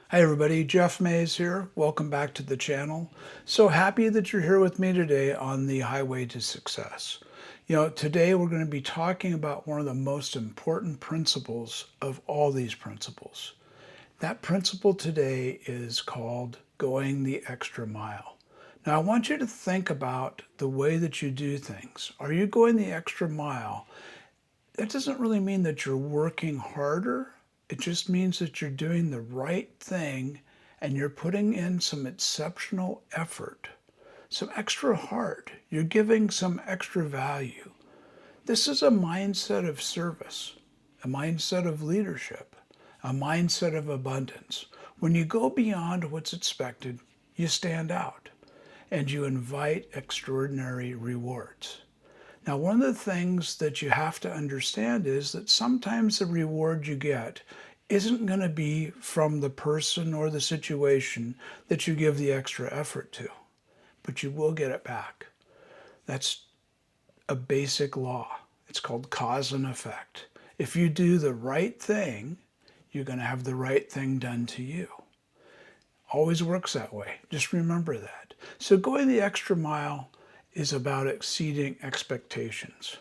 Hi everybody, Jeff Mays here. Welcome back to the channel. So happy that you're here with me today on the highway to success. Today we're going to be talking about one of the most important principles of all these principles. That principle today is called going the extra mile. Now I want you to think about the way that you do things. Are you going the extra mile? That doesn't really mean that you're working harder. It just means that you're doing the right thing and you're putting in some exceptional effort, some extra heart. You're giving some extra value. This is a mindset of service, a mindset of leadership, a mindset of abundance. When you go beyond what's expected, you stand out and you invite extraordinary rewards. Now, one of the things that you have to understand is that sometimes the reward you get isn't going to be from the person or the situation that you give the extra effort to, but you will get it back. That's a basic law. It's called cause and effect. If you do the right thing, you're going to have the right thing done to you. Always works that way. Just remember that. So going the extra mile is about exceeding expectations.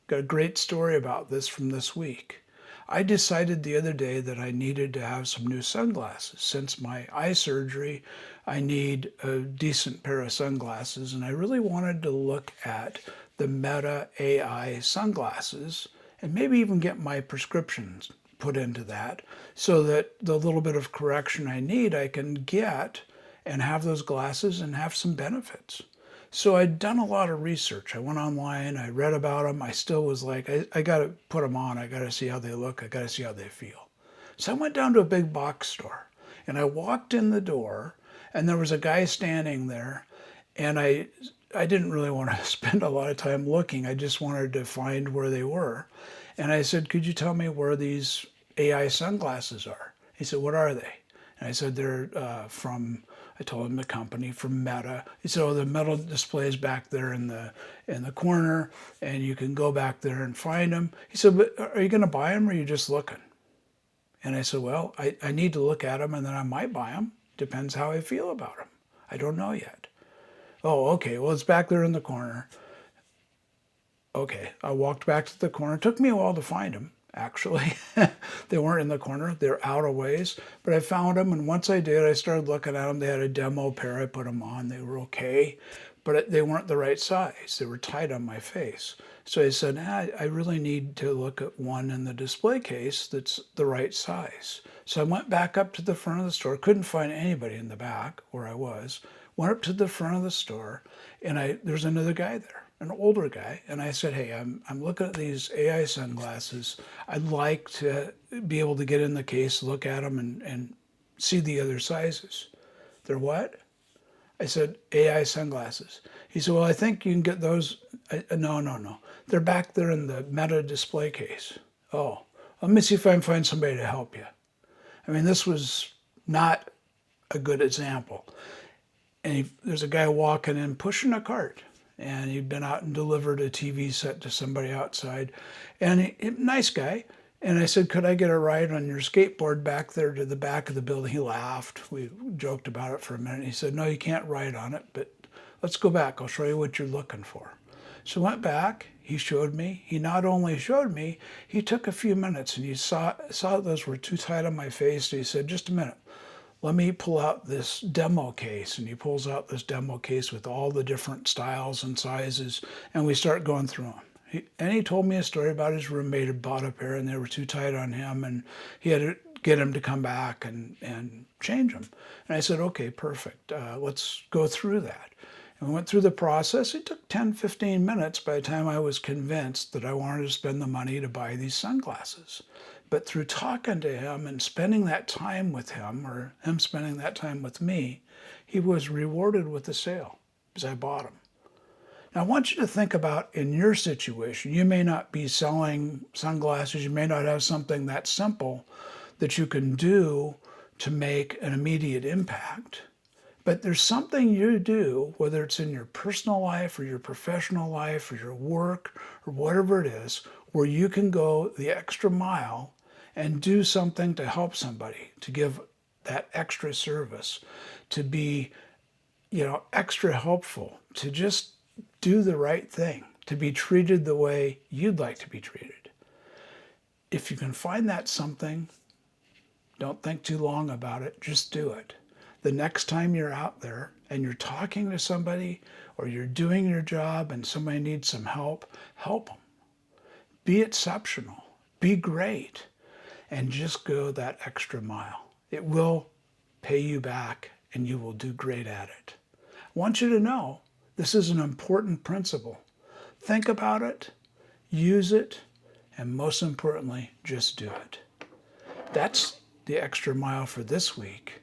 Got a great story about this from this week. I decided the other day that I needed to have some new sunglasses. Since my eye surgery, I need a decent pair of sunglasses, and I really wanted to look at the Meta AI sunglasses and maybe even get my prescriptions put into that so that the little bit of correction I need I can get and have those glasses and have some benefits. So I'd done a lot of research. I went online, I read about them. I still was like, I got to put them on. I got to see how they look. I got to see how they feel. So I went down to a big box store and I walked in the door and there was a guy standing there and I didn't really want to spend a lot of time looking. I just wanted to find where they were. And I said, could you tell me where these AI sunglasses are? He said, what are they? And I said, they're I told him the company from Meta. He said, oh, the metal display is back there in the corner, and you can go back there and find them. He said, but are you going to buy them or are you just looking? And I said, well, I need to look at them and then I might buy them. Depends how I feel about them. I don't know yet. Oh, okay. Well, it's back there in the corner. Okay. I walked back to the corner. It took me a while to find them, actually. They weren't in the corner. They're out of ways. But I found them, and once I did, I started looking at them. They had a demo pair. I put them on. They were okay, but they weren't the right size. They were tight on my face. So I said, I really need to look at one in the display case that's the right size. So I went back up to the front of the store. Couldn't find anybody in the back where I was. Went up to the front of the store, and there's another guy there, an older guy, and I said, hey, I'm looking at these AI sunglasses. I'd like to be able to get in the case, look at them, and see the other sizes. They're what? I said, AI sunglasses. He said, well, I think you can get those. No, no, no. They're back there in the Meta display case. Oh, let me see if I can find somebody to help you. I mean, this was not a good example. And there's a guy walking in pushing a cart. And he'd been out and delivered a TV set to somebody outside. And nice guy. And I said, could I get a ride on your skateboard back there to the back of the building? He laughed. We joked about it for a minute. He said, no, you can't ride on it, but let's go back. I'll show you what you're looking for. So I went back. He showed me. He not only showed me, he took a few minutes and he saw those were too tight on my face. And he said, just a minute. Let me pull out this demo case. And he pulls out this demo case with all the different styles and sizes. And we start going through them. And he told me a story about his roommate had bought a pair and they were too tight on him. And he had to get him to come back and change them. And I said, okay, perfect. Let's go through that. And we went through the process. It took 10, 15 minutes by the time I was convinced that I wanted to spend the money to buy these sunglasses. But through talking to him and spending that time with him, or him spending that time with me, he was rewarded with the sale because I bought them. Now, I want you to think about in your situation, you may not be selling sunglasses, you may not have something that simple that you can do to make an immediate impact. But there's something you do, whether it's in your personal life or your professional life or your work or whatever it is, where you can go the extra mile and do something to help somebody, to give that extra service, to be, extra helpful, to just do the right thing, to be treated the way you'd like to be treated. If you can find that something, don't think too long about it, just do it. The next time you're out there and you're talking to somebody or you're doing your job and somebody needs some help, help them. Be exceptional, be great, and just go that extra mile. It will pay you back and you will do great at it. I want you to know this is an important principle. Think about it, use it, and most importantly, just do it. That's the extra mile for this week.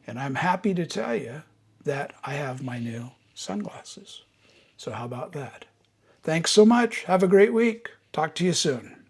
And I'm happy to tell you that I have my new sunglasses. So how about that? Thanks so much. Have a great week. Talk to you soon.